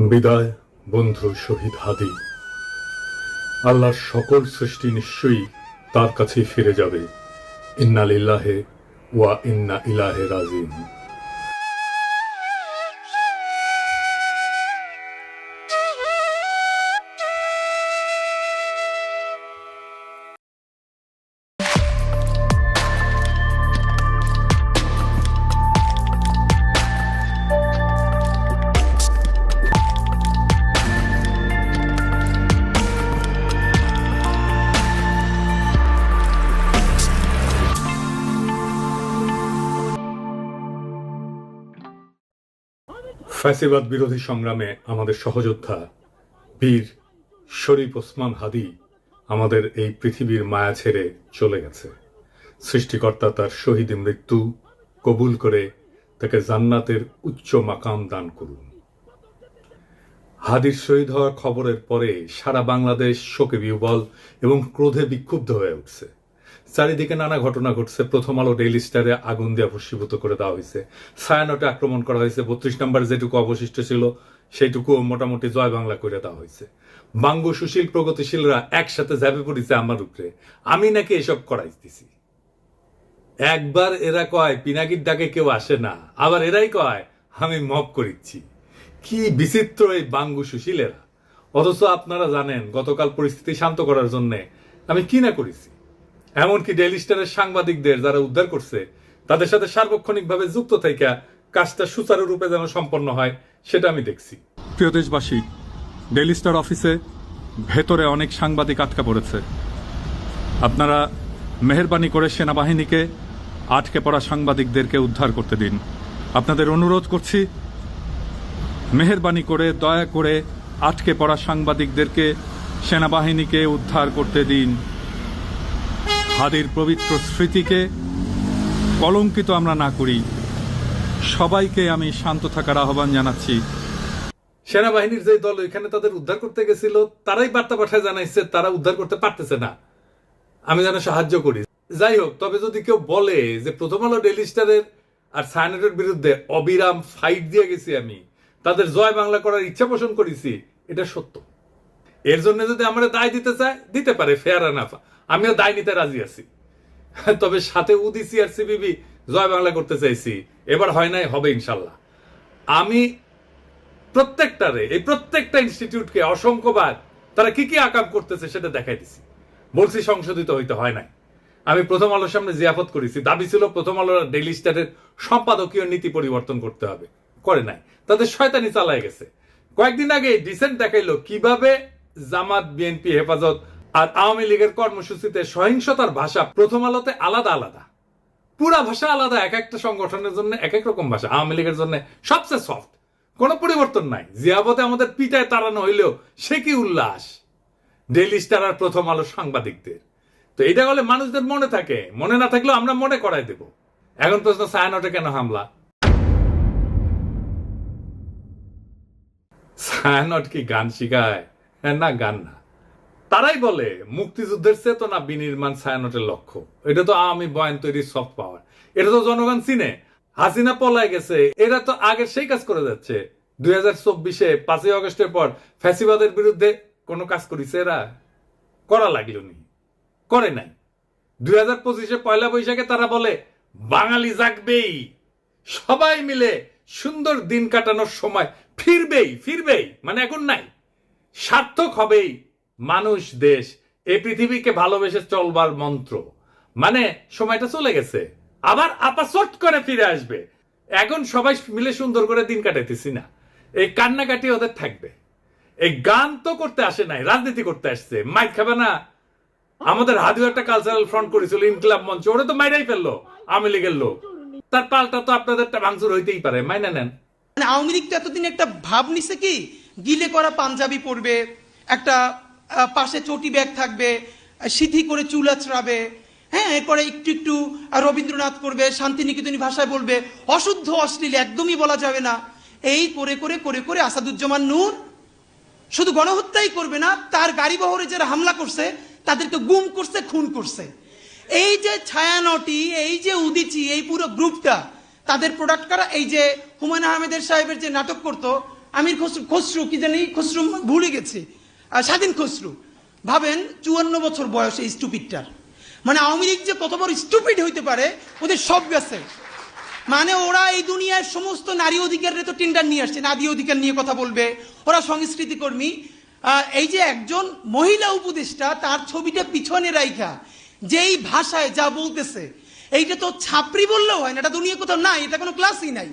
বিদায় বন্ধু শহীদ হাদি। আল্লাহর সকল সৃষ্টি নিশ্চয়ই তার কাছেই ফিরে যাবে। ইন্না লিল্লাহি ওয়া ইন্না ইলাইহি রাজিউন। ফ্যাসিবাদ বিরোধী সংগ্রামে আমাদের সহযোদ্ধা বীর শরীফ ওসমান হাদি আমাদের এই পৃথিবীর মায়া ছেড়ে চলে গেছে। সৃষ্টিকর্তা তার শহীদ মৃত্যু কবুল করে তাকে জান্নাতের উচ্চ মাকাম দান করুন। হাদির শহীদ হওয়ার খবরের পরে সারা বাংলাদেশ শোকে বিহ্বল এবং ক্রোধে বিক্ষুব্ধ হয়ে উঠছে। চারিদিকে নানা ঘটনা ঘটছে। প্রথম আলো ডেইলি স্টারে আগুন দিয়ে ভস্মীভূত করে দেওয়া হয়েছে। ছায়ানটে আক্রমণ করা হয়েছে। 32 নম্বর যেটুকু অবশিষ্ট ছিল সেইটুকু মোটামুটি জয় বাংলা করে দেওয়া হয়েছে। বাঙ্গু সুশীল প্রগতিশীলরা একসাথে ঝাঁপে পড়েছে আমার উপরে। আমি নাকি এসব করাইতেছি। একবার এরা কয় পিনাকির ডাকে কেউ আসে না, আবার এরাই কয় আমি মব করিচ্ছি। কি বিচিত্র এই বাঙ্গু সুশীলেরা। অথচ আপনারা জানেন গতকাল পরিস্থিতি শান্ত করার জন্য আমি কি না করেছি। এমনকি ডেইলি স্টারের সাংবাদিকদের যারা উদ্ধার করছে তাদের সাথে সার্বক্ষণিকভাবে যুক্ত থেকে কাজটা সুচারুরূপে যেন সম্পন্ন হয় সেটা আমি দেখছি। প্রিয় দেশবাসী, ডেইলি স্টার অফিসে ভেতরে অনেক সাংবাদিক আটকা পড়েছে। আপনারা মেহেরবানি করে সেনাবাহিনীকে আটকে পড়া সাংবাদিকদেরকে উদ্ধার করতে দিন। আপনাদের অনুরোধ করছি, মেহেরবানি করে দয়া করে আটকে পড়া সাংবাদিকদেরকে সেনাবাহিনীকে উদ্ধার করতে দিন। হাদির পবিত্র স্মৃতিকে কলঙ্কিত আমরা না করি। সবাইকে আমি শান্ত থাকার আহ্বান জানাচ্ছি। সেনাবাহিনীর যে দল এখানে তাদের উদ্ধার করতে গেছিল তারাই বার্তা পাঠায় জানাইছে তারা উদ্ধার করতে পারতেছে না, আমি যেন সাহায্য করি। যাই হোক, তবে যদি কেউ বলে যে প্রথম আলো ডেইলি স্টারের আর ছায়ানটের বিরুদ্ধে অবিরাম ফাইট দিয়ে গেছি, আমি তাদের জয় বাংলা করার ইচ্ছা পোষণ করেছি, এটা সত্য। এর জন্য যদি আমরা দায় দিতে চায় দিতে পারে, ফেয়ার এনাফ, আমিও দায় নিতে রাজি আছি। তবে সাথে উদিসি আর সিবিবি জয় বাংলা করতে চাইছি, এবার হয় নাই, হবে ইনশাল্লাহ। আমি প্রত্যেকটা ইনস্টিটিউটকে অসংখ্যবার তারা কি কি আকাম করতেছে সেটা দেখাই দিছি। বলছি সংশোধিত হইতে হয় নাই। আমি প্রথম আলোর সামনে জিয়াফত করেছি, দাবি ছিল প্রথম আলোর ডেইলি স্টারের সম্পাদকীয় নীতি পরিবর্তন করতে হবে, করে নাই। তাদের শয়তানি চালায় গেছে। কয়েকদিন আগে ডিসেন্ট দেখাইলো কিভাবে জামাত, বিএনপি, হেফাজত আর আওয়ামী লীগের কর্মসূচিতে সহিংসতার ভাষা প্রথম আলোতে আলাদা আলাদা, পুরা ভাষা আলাদা। এক একটা সংগঠনের জন্য এক এক রকম ভাষা। আওয়ামী লীগের জন্য সবচেয়ে সফট, কোনো পরিবর্তন নাই। জিয়াবতে আমাদের পিটায় তাড়ানো হইলেও সে কি উল্লাস ডেইলি স্টার আর প্রথম আলো সাংবাদিকদের। তো এটা বলে মানুষদের মনে থাকে, মনে না থাকলেও আমরা মনে করাই দেব। এখন প্রশ্ন, ছায়ানটে কেন হামলা? ছায়ানট কি গান শিখায়? না, গান না। তারাই বলে মুক্তিযুদ্ধের চেতনা বিনির্মাণ ছায়ানটের লক্ষ্য। এটা তো আওয়ামী বয়ান তৈরির সফট পাওয়ার। এটা তো জনগণ চিনে। হাসিনা পলায় গেছে, এরা তো আগে সেই কাজ করে যাচ্ছে। 2024-এ 5ই আগস্টের পর ফ্যাসিবাদের বিরুদ্ধে কোনো কাজ করেছে এরা? করা লাগলো নি, করে নাই। 2025-এ পয়লা বৈশাখে তারা বলে বাঙালি জাগবেই, সবাই মিলে সুন্দর দিন কাটানোর সময় ফিরবেই, মানে এখন নাই, সার্থক হবেই মানুষ, দেশ, এই পৃথিবীকে ভালোবেসে চলবার মন্ত্র। মানে সময়টা চলে গেছে, আবার আপাচট করে ফিরে আসবে। এখন সবাই মিলে সুন্দর করে দিন কাটাইতেছি না, এই কান্নাকাটি ওদের থাকবে। এই গান তো করতে আসে নাই, রাজনীতি করতে আসছে। মাইক খাবে না? আমাদের হাদিও একটা কালচারাল ফ্রন্ট করেছিল, ইনকিলাব মঞ্চ, ওরা তো মাইরাই ফেললো আওয়ামী লীগের লোক। তার পাল্টা তো আপনাদেরটা ভাঙচুর হইতেই পারে, মাইনা নেন। আওয়ামী লীগ তো এতদিন একটা ভাব নিছে কি, গিলে করা পাঞ্জাবি পরবে, একটা পাশে চটি ব্যাগ থাকবে, সিথি করে চুল আঁচড়াবে, হ্যাঁ, এরপরে একটু রবীন্দ্রনাথ করবে, শান্তিনিকেতনী ভাষায় বলবে, অশুদ্ধ অশ্লীল একদমই বলা যাবে না। এই করে করে করে করে আসাদুজ্জামান নূর শুধু গণহত্যাই করবে না, তার গাড়ি বহরে যারা হামলা করছে তাদেরকে গুম করছে, খুন করছে। এই যে ছায়ানটি, এই যে উদিচি, এই পুরো গ্রুপটা, তাদের প্রোডাক্ট কারা? এই যে হুমায়ুন আহমেদের সাহেবের যে নাটক করতো আমির খসরু খসরু কি জানি খসরু ভুলে গেছি, স্বাধীন খসরু, ভাবেন 54 বছর বয়স এই স্টুপিডটার। মানে আওয়ামী লীগ যে কত বড় স্টুপিড হইতে পারে, ওদের সব গেছে। মানে ওরা এই দুনিয়ার সমস্ত নারী অধিকারের তো টেন্ডার নিয়ে আসছে, নারী অধিকার নিয়ে কথা বলবে, ওরা সংস্কৃতি কর্মী। এই যে একজন মহিলা উপদেষ্টা, তার ছবিটা পিছনে রাইখা যেই ভাষায় যা বলতেছে, এইটা তো ছাপরি বললেও হয় না, এটা দুনিয়া কোথাও নাই, এটা কোনো ক্লাসই নাই।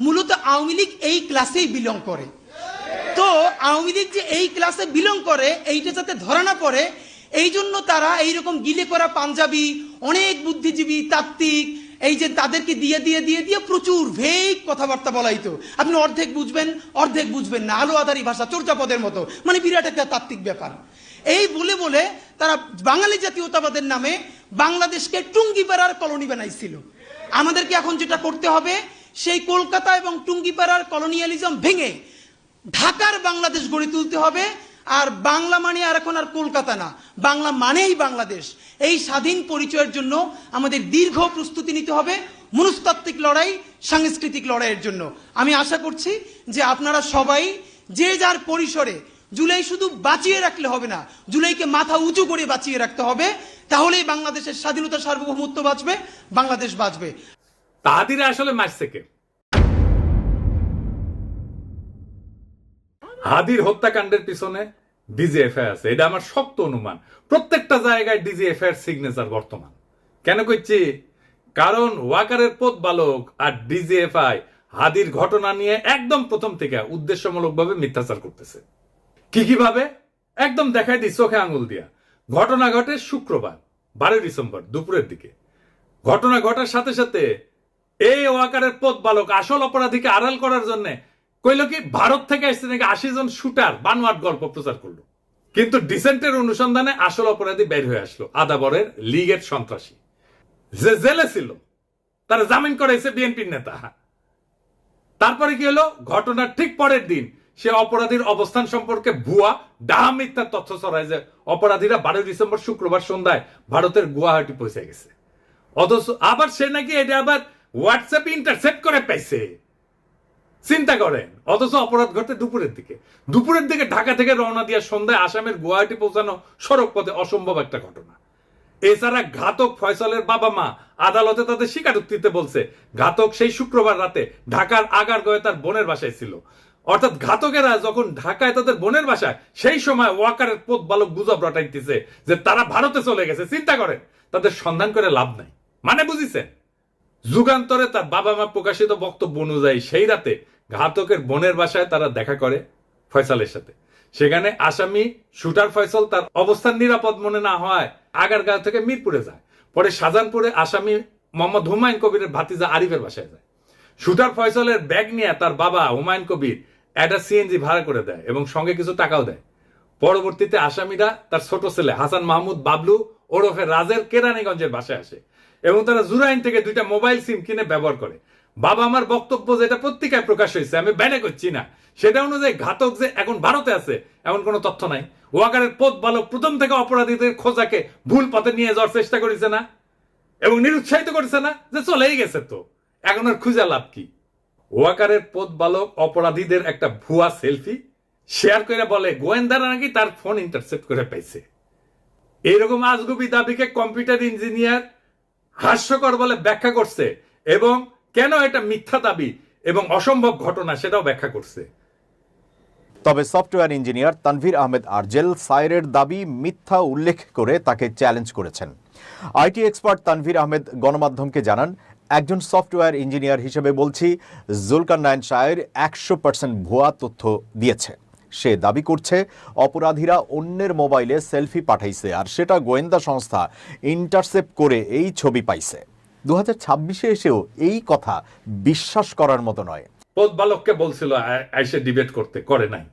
মূলত আওয়ামী লীগ এই ক্লাসেই বিলং করে। তো আওয়ামী লীগ যে এই ক্লাসে বিলং করে, এইটা যাতে ধরা না পড়ে, এই জন্য তারা এইরকম গিলে করা পাঞ্জাবি, অনেক বুদ্ধিজীবী তাত্ত্বিক, এই যে তাদেরকে দিয়ে দিয়ে দিয়ে দিয়ে প্রচুর ভেগ কথাবার্তা বলাইতো। আপনি অর্ধেক বুঝবেন, অর্ধেক বুঝবেন না, আলো আধারি ভাষা, চর্যাপদের মতো, মানে বিরাট একটা তাত্ত্বিক ব্যাপার। এই বলে বলে তারা বাঙালি জাতীয়তাবাদের নামে বাংলাদেশকে টুঙ্গিপাড়ার কলোনি বানাইছিল। আমাদেরকে এখন যেটা করতে হবে, সেই কলকাতা এবং টুঙ্গিপাড়ার কলোনিয়ালিজম ভেঙে ঢাকার বাংলাদেশ গড়ে তুলতে হবে। আর বাংলা মানে আর এখন আর কলকাতা না, বাংলা মানেই বাংলাদেশ। এই স্বাধীন পরিচয়ের জন্য আমাদের দীর্ঘ প্রস্তুতি নিতে হবে, মনস্তাত্ত্বিক লড়াই, সাংস্কৃতিক লড়াইয়ের জন্য। আমি আশা করছি যে আপনারা সবাই যে যার পরিসরে, জুলাই শুধু বাঁচিয়ে রাখলে হবে না, জুলাইকে মাথা উঁচু করে বাঁচিয়ে রাখতে হবে, তাহলেই বাংলাদেশের স্বাধীনতা, সার্বভৌমত্ব বাঁচবে, বাংলাদেশ বাঁচবে। তাহাদিরা আসলে মারছে কে? হাদির হত্যাকাণ্ডের পিছনে ডিজিএফআই আছে, এটা আমার শক্ত অনুমান। প্রত্যেকটা জায়গায় ডিজিএফআই এর সিগনেচার বর্তমান। কেন কইছি? কারণ ওয়াকারের পথ বালক আর ডিজিএফআই হাদির ঘটনা নিয়ে একদম প্রথম থেকে উদ্দেশ্যমূলকভাবে মিথ্যাচার করতেছে। কিভাবে? একদম দেখাই দিই চোখে আঙুল দিয়া। ঘটনা ঘটে শুক্রবার 12 ডিসেম্বর দুপুরের দিকে। ঘটনা ঘটার সাথে সাথে এই ওয়াকারের পথ বালক আসল অপরাধীকে আড়াল করার জন্য কইল কি ভারত থেকে আসছে নাকি 80 জন শুটার বানোয়াট গল্প প্রচার করলো। কিন্তু ডিসেন্টের অনুসন্ধানে আসল অপরাধী বের হয়ে আসলো, আদাবরের লীগের সন্ত্রাসী যে জেলে ছিল, তারা জামিন করাইছে বিএনপির নেতা। তারপরে কি হলো? ঘটনার ঠিক পরের দিন সে অপরাধীর অবস্থান সম্পর্কে ভুয়া ডাহা মিথ্যা তথ্য ছড়ায় যে অপরাধীরা 12 ডিসেম্বর শুক্রবার সন্ধ্যায় ভারতের গুয়াহাটি পৌঁছে গেছে। অথচ আবার সে নাকি এটা আবার হোয়াটসঅ্যাপে ইন্টারসেপ্ট করে পাইছে। চিন্তা করেন। অথচ অপরাধ ঘটে দুপুরের দিকে। দুপুরের দিকে ঢাকা থেকে রওনা দিয়ে সন্ধ্যায় আসামের গুয়াহাটি পৌঁছানো সড়ক পথে অসম্ভব একটা ঘটনা। এছাড়া ঘাতক ফয়সালের বাবা মা আদালতে তাদের স্বীকারোক্তিতে বলছে ঘাতক সেই শুক্রবার রাতে ঢাকার আগারগাঁওয়ে তার বোনের বাসায় ছিল। অর্থাৎ ঘাতকেরা যখন ঢাকায় তাদের বোনের বাসায়, সেই সময় ওয়াকারের পথ বালক গুজব রটাইতেছে যে তারা ভারতে চলে গেছে। চিন্তা করেন, তাদের সন্ধান করে লাভ নাই। মানে বুঝিছেন? যুগান্তরে তার বাবা মা প্রকাশিত বক্তব্য অনুযায়ী সেই রাতে ঘাতকের বোনের বাসায় তারা দেখা করে ফয়সালের সাথে। সেখানে আসামি শুটার ফয়সাল তার অবস্থান নিরাপদ মনে না হয় আগারগাঁও থেকে মিরপুরে যায়। পরে শাহজাহানপুরে আসামি মোহাম্মদ হুমায়ুন কবিরের ভাতিজা আরিফের বাসায় যায়। শুটার ফয়সালের ব্যাগ নিয়ে তার বাবা হুমায়ুন কবির একটা সিএনজি ভাড়া করে দেয় এবং সঙ্গে কিছু টাকাও দেয়। পরবর্তীতে আসামিরা তার ছোট ছেলে হাসান মাহমুদ বাবলু ওরফে রাজের কেরানীগঞ্জের বাসায় আসে এবং তারা জুরাইন থেকে 2টা মোবাইল সিম কিনে ব্যবহার করে। বাবা আমার বক্তব্য যেটা পত্রিকায় প্রকাশ হয়েছে, আমি ব্যানে করছি না, সেটা অনুযায়ী ঘাতক যে এখন ভারতে আছে এমন কোনো তথ্য নাই। ওয়াকারের পথ বালক প্রথম থেকে অপরাধীদের খোঁজাকে ভুল পথে নিয়ে যাওয়ার চেষ্টা করেছে না এবং নিরুৎসাহিত করেছে না যে চলেই গেছে, তো এখন আর খুঁজে লাভ কি? ওয়াকারের পথ বালক অপরাধীদের একটা ভুয়া সেলফি শেয়ার করে বলে গোয়েন্দারা নাকি তার ফোন ইন্টারসেপ্ট করে পাইছে। এইরকম আজগুবি দাবিকে কম্পিউটার ইঞ্জিনিয়ার হাস্যকর বলে ব্যাখ্যা করছে এবং কেন এটা মিথ্যা দাবি এবং অসম্ভব ঘটনা সেটাও ব্যাখ্যা করছে। তবে সফটওয়্যার ইঞ্জিনিয়ার তানভীর আহমেদ আরজেল সাইরের দাবি মিথ্যা উল্লেখ করে তাকে চ্যালেঞ্জ করেছেন। আইটি এক্সপার্ট তানভীর আহমেদ গণমাধ্যমকে জানান, একজন সফটওয়্যার ইঞ্জিনিয়ার হিসেবে বলছি, জুলকারনাইন সায়ের 100% ভুয়া তথ্য দিয়েছে। সে দাবি করছে অপরাধীরা অন্যের মোবাইলে সেলফি পাঠাইছে আর সেটা গোয়েন্দা সংস্থা ইন্টারসেপ্ট করে এই ছবি পাইছে। 2026-এ এসেও এই কথা বিশ্বাস করার মতো নয়। পথ বালককে বলছিল আইসে ডিবেট করতে, করে নাই।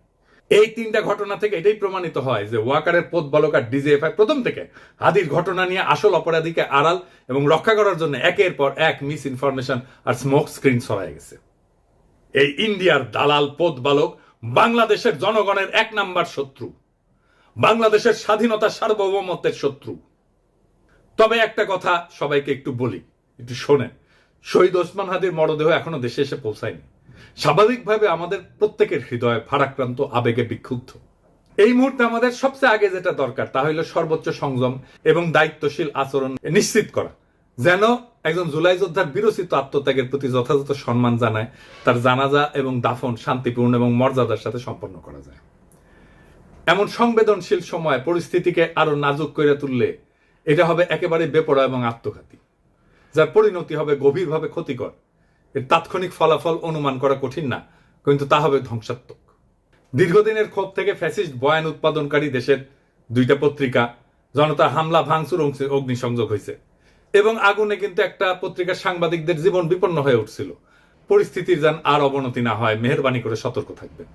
এই 3টা ঘটনা থেকে এটাই প্রমাণিত হয় যে ওয়াকারের পথ বালক আর ডিজিএফআই প্রথম থেকে হাদির ঘটনা নিয়ে আসল অপরাধীকে আড়াল এবং রক্ষা করার জন্য একের পর এক মিস ইনফরমেশন আর স্মোক স্ক্রিন ছড়ায় গেছে। এই ইন্ডিয়ার দালাল পথ বালক বাংলাদেশের জনগণের 1 নাম্বার শত্রু, বাংলাদেশের স্বাধীনতা সার্বভৌমত্বের শত্রু। তবে একটা কথা সবাইকে একটু বলি, একটু শোনেন। শহীদ ওসমান হাদির মরদেহ এখনো দেশে এসে পৌঁছায়নি। স্বাভাবিকভাবে আমাদের প্রত্যেকের হৃদয় ভারাক্রান্ত আবেগে বিক্ষুব্ধ। এই মুহূর্তে আমাদের সবচেয়ে আগে যেটা দরকার তা হলো সর্বোচ্চ সংযম এবং দায়িত্বশীল আচরণ নিশ্চিত করা, যেন একজন জুলাই যোদ্ধার বিরচিত আত্মত্যাগের প্রতি যথাযথ সম্মান জানায় তার জানাজা এবং দাফন শান্তিপূর্ণ এবং মর্যাদার সাথে সম্পন্ন করা যায়। এমন সংবেদনশীল সময় পরিস্থিতিকে আরো নাজুক করে তুললে এটা হবে একেবারে বেপরোয়া এবং আত্মঘাতী, যার পরিণতি হবে গভীরভাবে ক্ষতিকর। এর তাৎক্ষণিক ফলাফল অনুমান করা কঠিন না, কিন্তু তা হবে ধ্বংসাত্মক। দীর্ঘদিনের ক্ষোভ থেকে ফ্যাসিস্ট বয়ান উৎপাদনকারী দেশের 2টা পত্রিকা জনতা হামলা ভাঙচুর অগ্নিসংযোগ হয়েছে এবং আগুনে কিন্তু একটা পত্রিকার সাংবাদিকদের জীবন বিপন্ন হয়ে উঠছিল। পরিস্থিতির যেন আর অবনতি না হয় মেহেরবানি করে সতর্ক থাকবেন।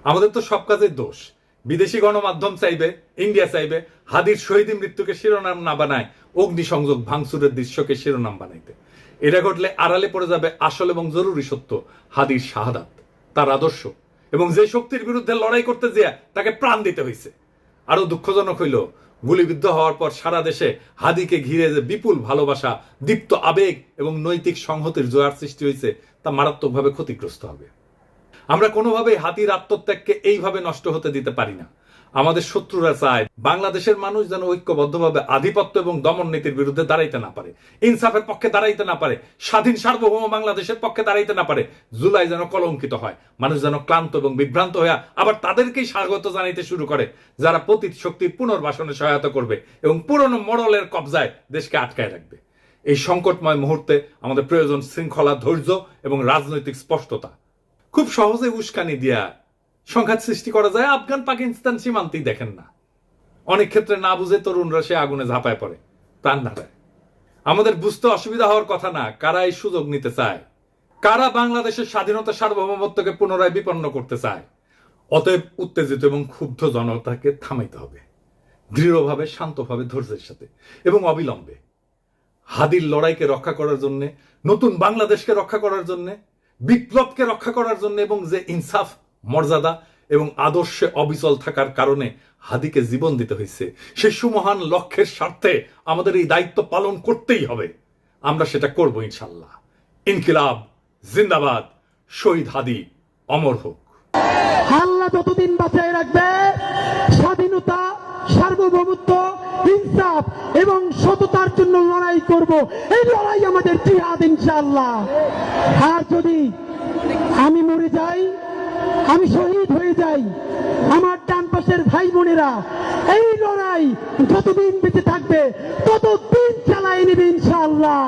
আমাদের তো সব কাজের দোষ। বিদেশি গণমাধ্যম চাইবে, ইন্ডিয়া চাইবে হাদির শহীদ মৃত্যুকে শিরোনাম না বানায় অগ্নিসংযোগ ভাঙচুরের দৃশ্যকে শিরোনাম বানাইতে। এটা ঘটলে আড়ালে পড়ে যাবে আসল এবং জরুরি সত্য, হাদির শাহাদাত, তার আদর্শ এবং যে শক্তির বিরুদ্ধে লড়াই করতে যেয়ে তাকে প্রাণ দিতে হয়েছে। আরো দুঃখজনক হইল গুলিবিদ্ধ হওয়ার পর সারা দেশে হাদিকে ঘিরে যে বিপুল ভালোবাসা, দীপ্ত আবেগ এবং নৈতিক সংহতির জোয়ার সৃষ্টি হয়েছে তা মারাত্মকভাবে ক্ষতিগ্রস্ত হবে। আমরা কোনোভাবেই হাদির আত্মত্যাগকে এইভাবে নষ্ট হতে দিতে পারি না। আমাদের শত্রুরা চায় বাংলাদেশের মানুষ যেন ঐক্যবদ্ধভাবে আধিপত্য এবং দমন নীতির বিরুদ্ধে দাঁড়াইতে না পারে, ইনসাফের পক্ষে দাঁড়াইতে না পারে, স্বাধীন সার্বভৌম বাংলাদেশের পক্ষে দাঁড়াইতে না পারে। জুলাই যেন কলঙ্কিত হয়, মানুষ যেন ক্লান্ত এবং বিভ্রান্ত হয়ে আবার তাদেরকেই স্বাগত জানাইতে শুরু করে যারা পতিত শক্তির পুনর্বাসনে সহায়তা করবে এবং পুরনো মডেলের কবজায় দেশকে আটকায় রাখবে। এই সংকটময় মুহূর্তে আমাদের প্রয়োজন শৃঙ্খলা, ধৈর্য এবং রাজনৈতিক স্পষ্টতা। খুব সহজে উস্কানি দিয়া সংঘাত সৃষ্টি করা যায়। আফগান পাকিস্তান সীমান্তেই দেখেন না, অনেক ক্ষেত্রে না বুঝে তরুণরা সে আগুনে ঝাঁপায় পড়ে, প্রাণ হারায়। আমাদের বুঝতে অসুবিধা হওয়ার কথা না কারা এই সুযোগ নিতে চায়, কারা বাংলাদেশের স্বাধীনতা সার্বভৌমত্বকে পুনরায় বিপন্ন করতে চায়। অতএব উত্তেজিত এবং ক্ষুব্ধ জনতাকে থামাইতে হবে, দৃঢ়ভাবে, শান্তভাবে, ধৈর্যের সাথে এবং অবিলম্বে। হাদির লড়াইকে রক্ষা করার জন্য, নতুন বাংলাদেশকে রক্ষা করার জন্য, বিপ্লবকে রক্ষা করার জন্য এবং যে ইনসাফ, মর্যাদা এবং আদর্শে অবিচল থাকার কারণে হাদিকে জীবন দিতে হয়েছে, সেই সুমহান লক্ষ্যের স্বার্থে আমাদের এই দায়িত্ব পালন করতেই হবে। আমরা সেটা করব ইনশাল্লাহ। ইনকিলাব জিন্দাবাদ, শহীদ হাদি অমর হোক। আল্লাহ যতদিন বাঁচায় রাখবে, স্বাধীনতা, সার্বভৌমত্ব, ইনসাফ এবং সততার জন্য লড়াই করব। এই লড়াই আমাদের জিহাদ ইনশাআল্লাহ। আর যদি আমি মরে যাই, আমি শহীদ হয়ে যাই, আমার ডান পাশের ভাই বোনেরা এই লড়াই যতদিন বেঁচে থাকবে ততদিন চালায় নেবে ইনশাআল্লাহ।